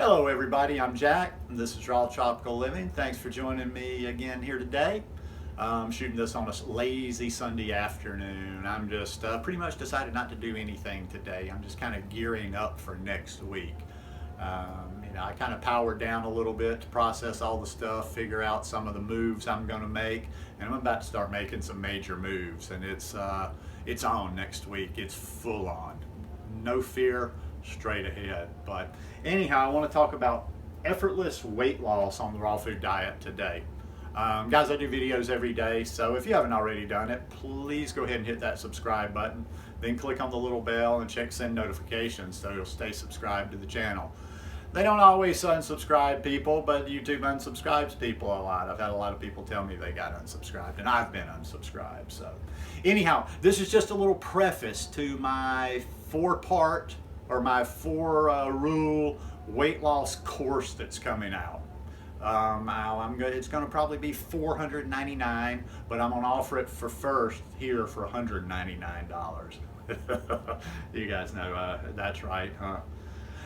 Hello everybody, I'm Jack, and this is Raw Tropical Living. Thanks for joining me again here today. I'm shooting this on a lazy Sunday afternoon. I'm just pretty much decided not to do anything today. I'm just kind of gearing up for next week. I kind of powered down a little bit to process all the stuff, figure out some of the moves I'm going to make, and I'm about to start making some major moves, and it's on next week. It's full on. No fear, straight ahead. But anyhow, I want to talk about effortless weight loss on the raw food diet today. Guys, I do videos every day, so if you haven't already done it, please go ahead and hit that subscribe button. Then click on the little bell and check send notifications so you'll stay subscribed to the channel. They don't always unsubscribe people, but YouTube unsubscribes people a lot. I've had a lot of people tell me they got unsubscribed, and I've been unsubscribed. So anyhow, this is just a little preface to my four-part or my four-rule weight loss course that's coming out. It's going to probably be $499, but I'm going to offer it for first here for $199. You guys know that's right, huh?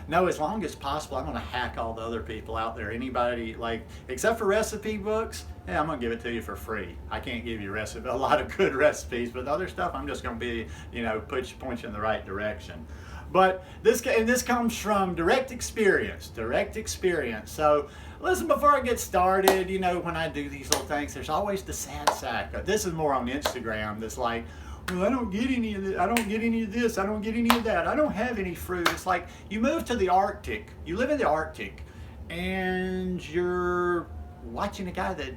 No, as long as possible, I'm going to hack all the other people out there. Anybody, except for recipe books, yeah, I'm going to give it to you for free. I can't give you a lot of good recipes, but the other stuff, I'm just going to be, point you in the right direction. But this comes from direct experience. So listen, before I get started, when I do these little things, there's always the sad sack. This is more on Instagram. That's like, well, I don't get any of this. I don't get any of this. I don't get any of that. I don't have any fruit. It's like you move to the Arctic. You live in the Arctic, and you're watching a guy that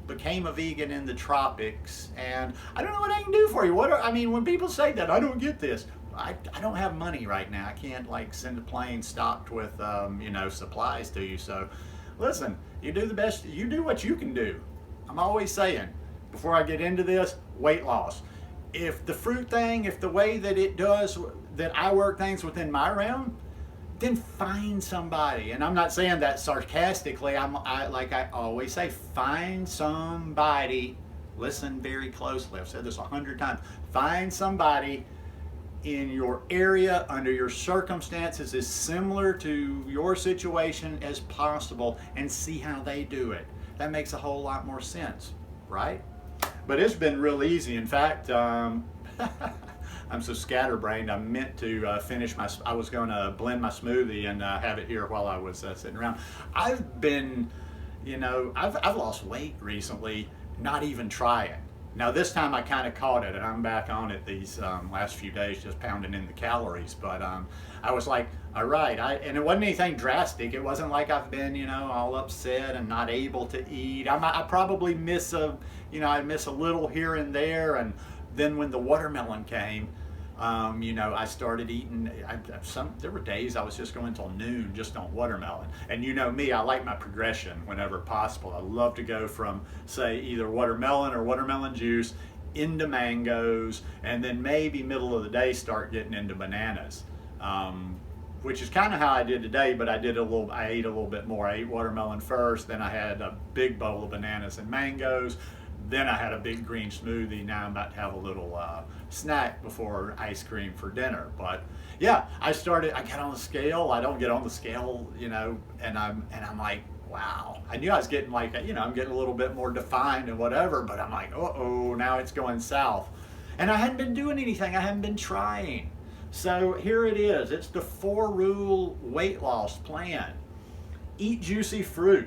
became a vegan in the tropics, and I don't know what I can do for you. When people say that, I don't get this. I don't have money right now. I can't send a plane stocked with supplies to you. So listen, you do the best. You do what you can do. I'm always saying, before I get into this, weight loss. If the fruit thing, if the way that it does, that I work things within my realm, then find somebody. And I'm not saying that sarcastically. Like I always say, find somebody. Listen very closely. I've said this 100 times. Find somebody in your area, under your circumstances, as similar to your situation as possible, and see how they do it. That makes a whole lot more sense, right? But it's been real easy. In fact, I'm so scatterbrained. I meant to I was going to blend my smoothie and have it here while I was sitting around. I've been, I've lost weight recently, not even trying. Now this time I kind of caught it, and I'm back on it these last few days, just pounding in the calories. But I was like, all right, and it wasn't anything drastic. It wasn't like I've been, all upset and not able to eat. I probably miss I miss a little here and there. And then when the watermelon came, I started eating. There were days I was just going till noon just on watermelon. And you know me, I like my progression whenever possible. I love to go from, say, either watermelon or watermelon juice into mangoes, and then maybe middle of the day start getting into bananas. Which is kind of how I did today, but I ate a little bit more. I ate watermelon first, then I had a big bowl of bananas and mangoes. Then I had a big green smoothie. Now I'm about to have a little snack before ice cream for dinner. But yeah, I got on the scale. I don't get on the scale, and I'm like, wow. I knew I was getting I'm getting a little bit more defined and whatever, but I'm like, uh-oh, now it's going south. And I hadn't been doing anything. I hadn't been trying. So here it is. It's the 4-rule weight loss plan. Eat juicy fruit.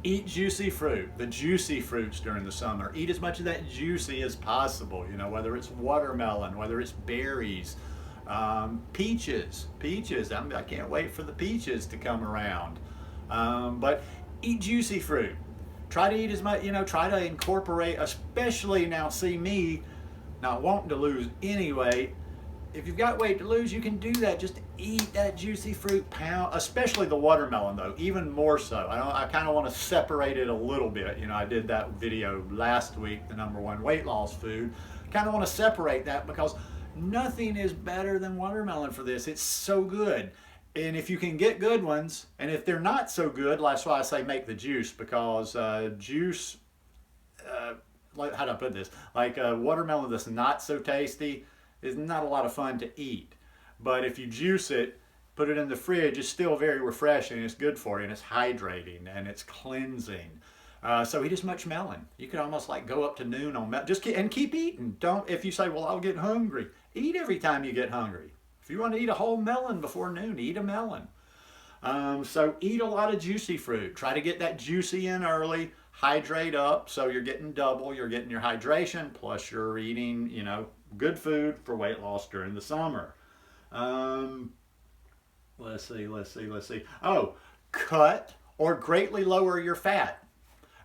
Eat juicy fruit, the juicy fruits during the summer. Eat as much of that juicy as possible, whether it's watermelon, whether it's berries, peaches. I can't wait for the peaches to come around. But eat juicy fruit. Try to eat as much, try to incorporate, especially now, see me not wanting to lose any weight. If you've got weight to lose, you can do that. Just eat that juicy fruit, pound, especially the watermelon though, even more so. I kind of want to separate it a little bit. I did that video last week, the #1 weight loss food. Kind of want to separate that because nothing is better than watermelon for this. It's so good. And if you can get good ones, and if they're not so good, that's why I say make the juice, because juice, how do I put this? Watermelon that's not so tasty is not a lot of fun to eat. But if you juice it, put it in the fridge, it's still very refreshing. It's good for you, and it's hydrating, and it's cleansing. So eat as much melon. You could almost like go up to noon on melon. And keep eating. Don't, if you say, well, I'll get hungry. Eat every time you get hungry. If you want to eat a whole melon before noon, eat a melon. So eat a lot of juicy fruit. Try to get that juicy in early. Hydrate up, so you're getting double. You're getting your hydration, plus you're eating, good food for weight loss during the summer. Let's see. Oh, cut or greatly lower your fat.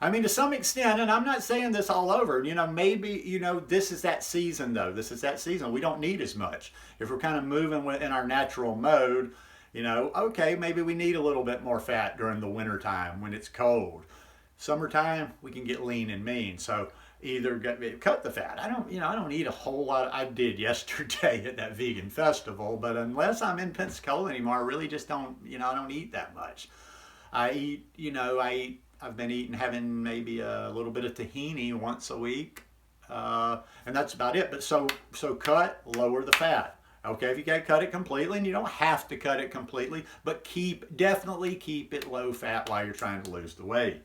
I mean, to some extent, and I'm not saying this all over, maybe, this is that season though. This is that season. We don't need as much. If we're kind of moving in our natural mode, okay, maybe we need a little bit more fat during the winter time when it's cold. Summertime, we can get lean and mean. So either cut the fat. I don't eat a whole lot. I did yesterday at that vegan festival, but unless I'm in Pensacola anymore, I really just don't, I don't eat that much. I've been having maybe a little bit of tahini once a week, and that's about it. But so cut, lower the fat. Okay, if you can't cut it completely, and you don't have to cut it completely, but definitely keep it low fat while you're trying to lose the weight.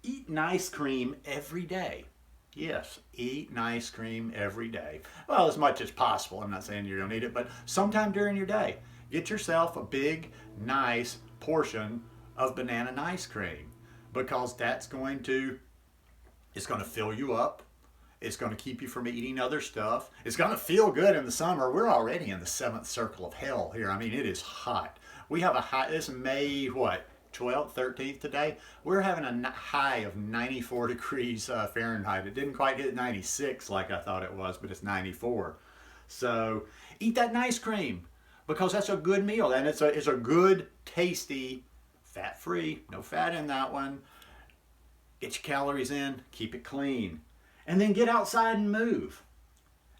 Eat ice cream every day. Yes, eat ice cream every day. Well, as much as possible. I'm not saying you don't eat it, but sometime during your day, get yourself a big, nice portion of banana ice cream, because it's going to fill you up. It's going to keep you from eating other stuff. It's going to feel good in the summer. We're already in the 7th circle of hell here. I mean, it is hot. We have it's May, 12th, 13th today. We're having a high of 94 degrees Fahrenheit. It didn't quite hit 96 like I thought it was, but it's 94. So eat that ice cream, because that's a good meal, and it's a good, tasty, fat-free, no fat in that one. Get your calories in, keep it clean, and then get outside and move.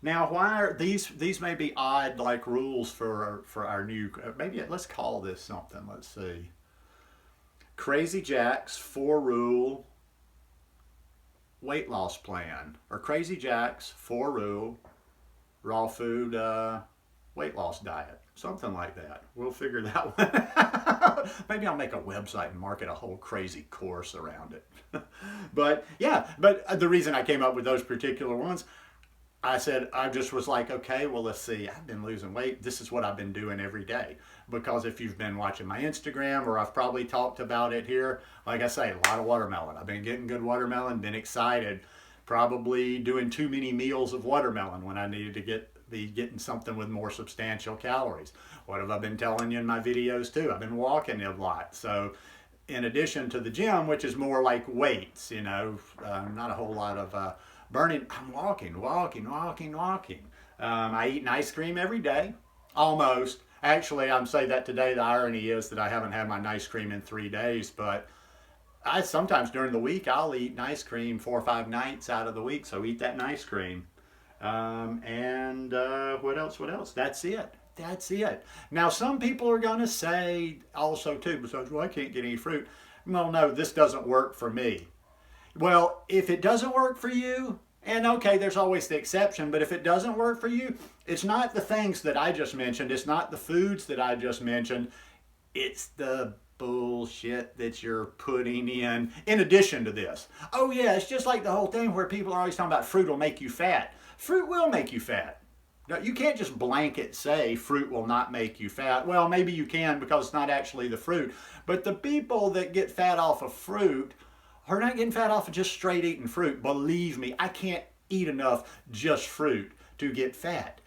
Now, why are these may be odd like rules for our new, maybe let's call this something. Let's see. Crazy Jack's 4-rule weight loss plan, or Crazy Jack's 4-rule raw food weight loss diet, something like that. We'll figure that one. Maybe I'll make a website and market a whole crazy course around it. But the reason I came up with those particular ones, I just was like, okay, well, let's see. I've been losing weight. This is what I've been doing every day. Because if you've been watching my Instagram, or I've probably talked about it here, like I say, a lot of watermelon. I've been getting good watermelon, been excited. Probably doing too many meals of watermelon when I needed to be getting something with more substantial calories. What have I been telling you in my videos too? I've been walking a lot. So in addition to the gym, which is more like weights, not a whole lot of burning, I'm walking. I eat an ice cream every day, almost. Actually, I'm saying that today. The irony is that I haven't had my ice cream in 3 days, but sometimes during the week, I'll eat ice cream 4 or 5 nights out of the week, so eat that ice cream. What else? That's it. Now, some people are going to say also too, besides, well, I can't get any fruit. Well, no, this doesn't work for me. Well, if it doesn't work for you, and okay, there's always the exception, but if it doesn't work for you, it's not the things that I just mentioned. It's not the foods that I just mentioned. It's the bullshit that you're putting in addition to this. Oh yeah, it's just like the whole thing where people are always talking about fruit will make you fat. Fruit will make you fat. You can't just blanket say fruit will not make you fat. Well, maybe you can, because it's not actually the fruit. But the people that get fat off of fruit are not getting fat off of just straight eating fruit. Believe me, I can't eat enough just fruit to get fat.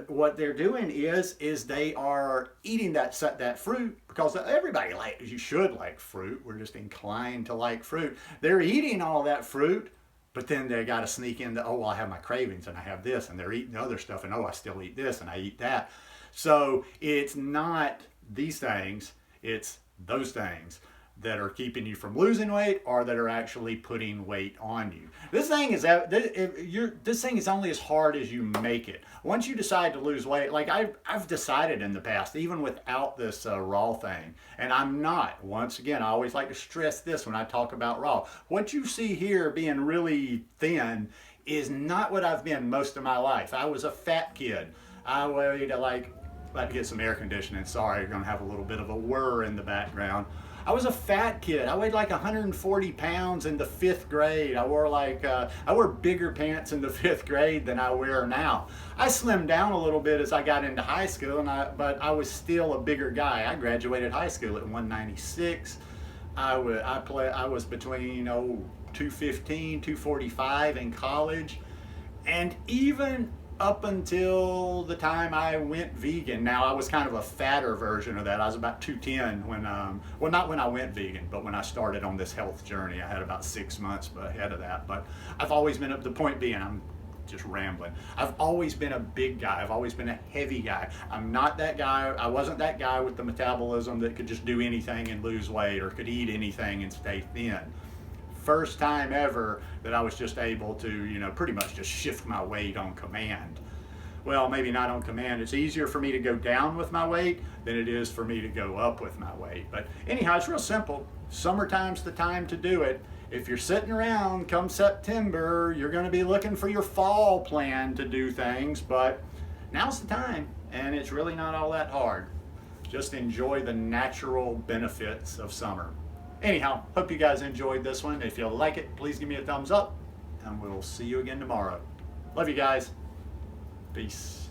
What they're doing is they are eating that fruit, because everybody you should like fruit. We're just inclined to like fruit. They're eating all that fruit, but then they got to sneak in well, I have my cravings and I have this, and they're eating other stuff, and I still eat this and I eat that. So it's not these things, it's those things that are keeping you from losing weight, or that are actually putting weight on you. This thing is only as hard as you make it. Once you decide to lose weight, like I've decided in the past, even without this raw thing, and I'm not, once again, I always like to stress this when I talk about raw. What you see here being really thin is not what I've been most of my life. I was a fat kid. I weighed About to get some air conditioning. Sorry, you're gonna have a little bit of a whir in the background. I was a fat kid. I weighed like 140 pounds in the 5th grade. I wore bigger pants in the 5th grade than I wear now. I slimmed down a little bit as I got into high school, but I was still a bigger guy. I graduated high school at 196. I was between 215, 245 in college, and even up until the time I went vegan. Now, I was kind of a fatter version of that. I was about 210 when, well, not when I went vegan, but when I started on this health journey. I had about 6 months ahead of that. But I've always been, the point being, I'm just rambling. I've always been a big guy. I've always been a heavy guy. I'm not that guy. I wasn't that guy with the metabolism that could just do anything and lose weight, or could eat anything and stay thin. First time ever that I was just able to, pretty much just shift my weight on command. Well, maybe not on command. It's easier for me to go down with my weight than it is for me to go up with my weight. But anyhow, it's real simple. Summertime's the time to do it. If you're sitting around come September, you're going to be looking for your fall plan to do things, but now's the time, and it's really not all that hard. Just enjoy the natural benefits of summer. Anyhow, hope you guys enjoyed this one. If you like it, please give me a thumbs up, and we'll see you again tomorrow. Love you guys. Peace.